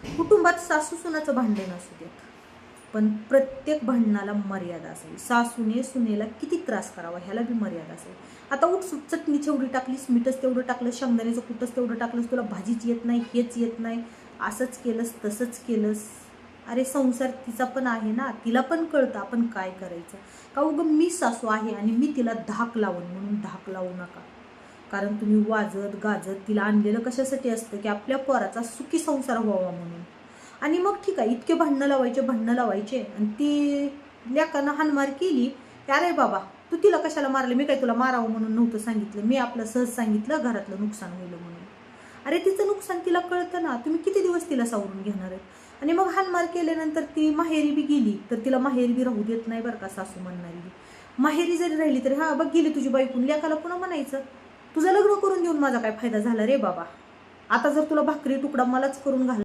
कुटुंबात सासू सुनाचं भांडण असू देत, पण प्रत्येक भांडणाला मर्यादा असावी. सासूने सुनेला किती त्रास करावा ह्याला बी मर्यादा असावी. आता उठ चटणीच एवढी टाकलीस, मीठच तेवढं टाकलं, शेंगदाण्याचं कुठंच तेवढं टाकलंस, तुला भाजीच येत नाही, हेच येत नाही, असंच केलंस तसंच केलंस. अरे संसार तिचा पण आहे ना, तिला पण कळतं आपण काय करायचं. का उगं मी सासू आहे आणि मी तिला धाक लावून म्हणून धाक लावू नका. कारण तुम्ही वाजत गाजत तिला आणलेलं कशासाठी असतं की आपल्या पोराचा सुखी संसार व्हावा म्हणून. आणि मग ठीक आहे, इतके भांडणं लावायचे आणि ती लेकानं हानमार केली की अरे बाबा तू तिला कशाला मारले, मी काय तुला मारावं म्हणून नव्हतं सांगितलं, मी आपलं सहज सांगितलं घरातलं नुकसान होईल म्हणून. अरे तिचं नुकसान तिला कळतं ना, तुम्ही किती दिवस तिला सावरून घेणार आहे. आणि मग हानमार केल्यानंतर ती माहेरी बी गेली तर तिला माहेरी बी राहू देत नाही बरं का सासू म्हणणारी. माहेरी जरी राहिली तरी हा बघ गेली तुझी बायकून, लेकाला पुन्हा म्हणायचं तुझं लग्न करून देऊन माझा काय फायदा झाला रे बाबा, आता जर तुला भाकरी तुकडा मलाच करून घाल